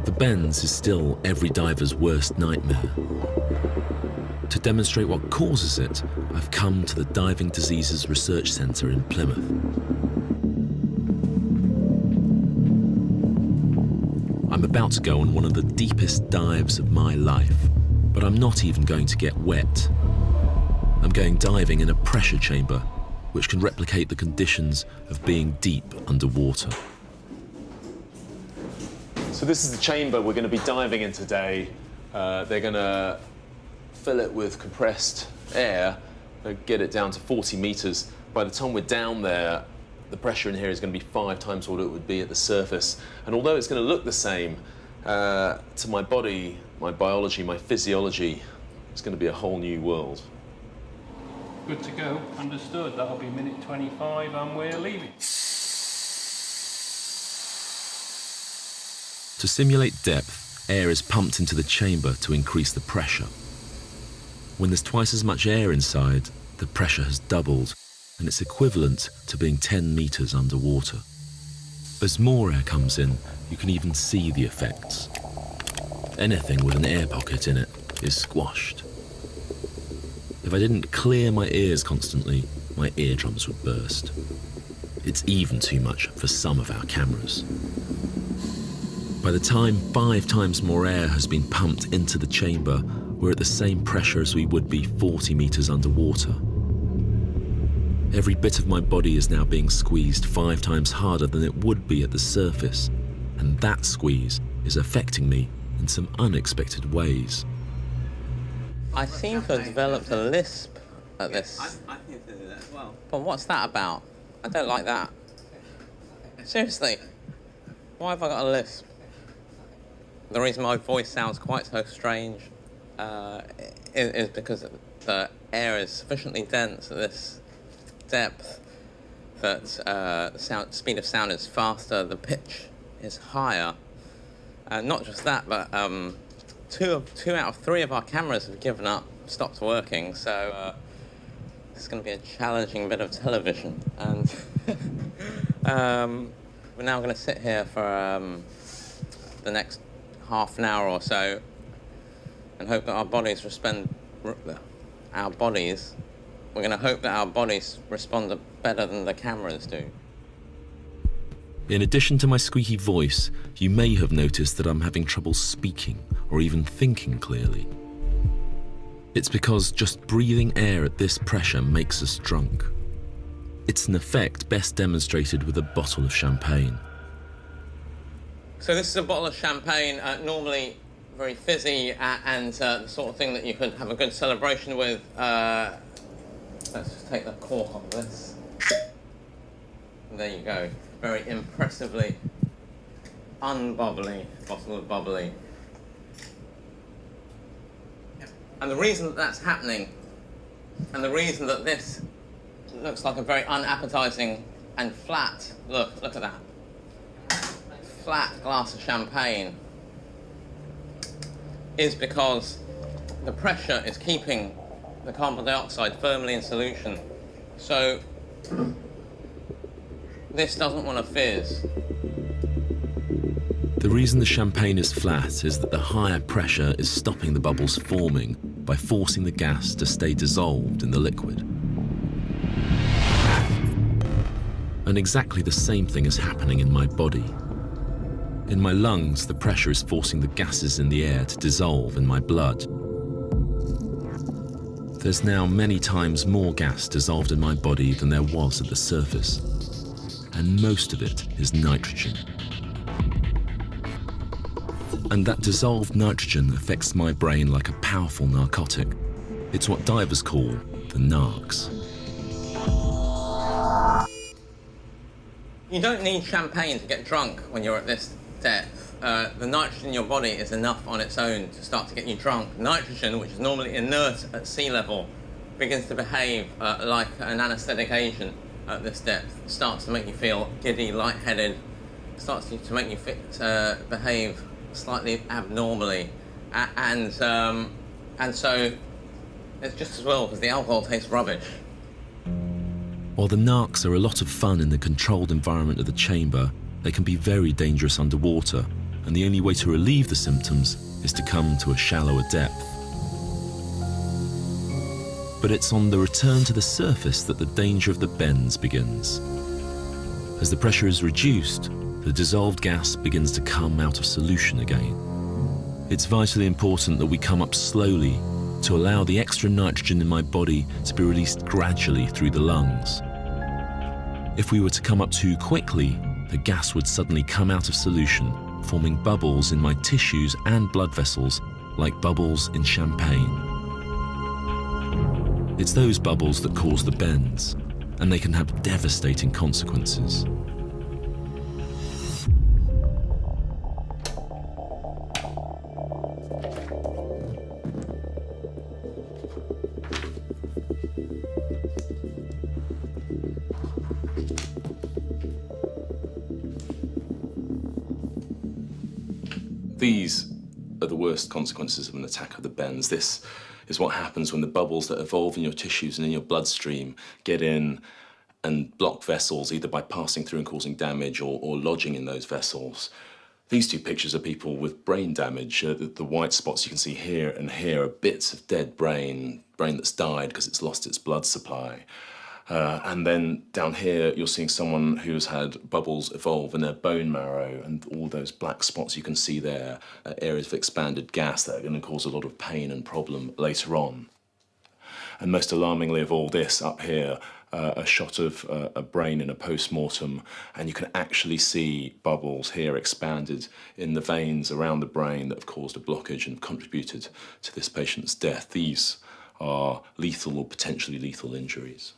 The bends is still every diver's worst nightmare. To demonstrate what causes it, I've come to the Diving Diseases Research Centre in Plymouth. I'm about to go on one of the deepest dives of my life, but I'm not even going to get wet. I'm going diving in a pressure chamber, which can replicate the conditions of being deep underwater. So this is the chamber we're going to be diving in today. They're going to fill it with compressed air, get it down to 40 meters. By the time we're down there, the pressure in here is going to be 5 times what it would be at the surface. And although it's going to look the same, to my body, my biology, my physiology, it's going to be a whole new world. Good to go, understood. That'll be minute 25 and we're leaving. To simulate depth, air is pumped into the chamber to increase the pressure. When there's twice as much air inside, the pressure has doubled, and it's equivalent to being 10 meters underwater. As more air comes in, you can even see the effects. Anything with an air pocket in it is squashed. If I didn't clear my ears constantly, my eardrums would burst. It's even too much for some of our cameras. By the time 5 times more air has been pumped into the chamber, we're at the same pressure as we would be 40 meters underwater. Every bit of my body is now being squeezed 5 times harder than it would be at the surface, and that squeeze is affecting me in some unexpected ways. I seem to have developed a lisp at this. I think to do that as well. But what's that about? I don't like that. Seriously, why have I got a lisp? The reason my voice sounds quite so strange is because the air is sufficiently dense at this depth that the speed of sound is faster, the pitch is higher. Not just that, but 2 out of 3 of our cameras have given up, stopped working, so it's going to be a challenging bit of television. And we're now going to sit here for the next half an hour or so and hope that our bodies respond. We're going to hope that our bodies respond better than the cameras do. In addition to my squeaky voice, you may have noticed that I'm having trouble speaking or even thinking clearly. It's because just breathing air at this pressure makes us drunk. It's an effect best demonstrated with a bottle of champagne. So this is a bottle of champagne, normally very fizzy and the sort of thing that you could have a good celebration with. Let's just take the cork off this. And there you go. Very impressively unbubbly bottle of bubbly. And the reason that that's happening, and the reason that this looks like a very unappetizing and flat, look at that. Flat glass of champagne, is because the pressure is keeping the carbon dioxide firmly in solution. So this doesn't want to fizz. The reason the champagne is flat is that the higher pressure is stopping the bubbles forming by forcing the gas to stay dissolved in the liquid. And exactly the same thing is happening in my body. In my lungs, the pressure is forcing the gases in the air to dissolve in my blood. There's now many times more gas dissolved in my body than there was at the surface, and most of it is nitrogen. And that dissolved nitrogen affects my brain like a powerful narcotic. It's what divers call the narcs. You don't need champagne to get drunk when you're at this depth. The nitrogen in your body is enough on its own to start to get you drunk. Nitrogen, which is normally inert at sea level, begins to behave like an anesthetic agent at this depth. Starts to make you feel giddy, lightheaded, starts to make you behave slightly abnormally. And so it's just as well because the alcohol tastes rubbish. While the narcs are a lot of fun in the controlled environment of the chamber, they can be very dangerous underwater, and the only way to relieve the symptoms is to come to a shallower depth. But it's on the return to the surface that the danger of the bends begins. As the pressure is reduced, the dissolved gas begins to come out of solution again. It's vitally important that we come up slowly to allow the extra nitrogen in my body to be released gradually through the lungs. If we were to come up too quickly, the gas would suddenly come out of solution, forming bubbles in my tissues and blood vessels, like bubbles in champagne. It's those bubbles that cause the bends, and they can have devastating consequences. These are the worst consequences of an attack of the bends. This is what happens when the bubbles that evolve in your tissues and in your bloodstream get in and block vessels, either by passing through and causing damage or lodging in those vessels. These two pictures are people with brain damage. The white spots you can see here and here are bits of dead brain that's died because it's lost its blood supply. And then down here, you're seeing someone who's had bubbles evolve in their bone marrow, and all those black spots you can see there are areas of expanded gas that are going to cause a lot of pain and problem later on. And most alarmingly of all this, up here, a shot of a brain in a post-mortem, and you can actually see bubbles here expanded in the veins around the brain that have caused a blockage and contributed to this patient's death. These are lethal or potentially lethal injuries.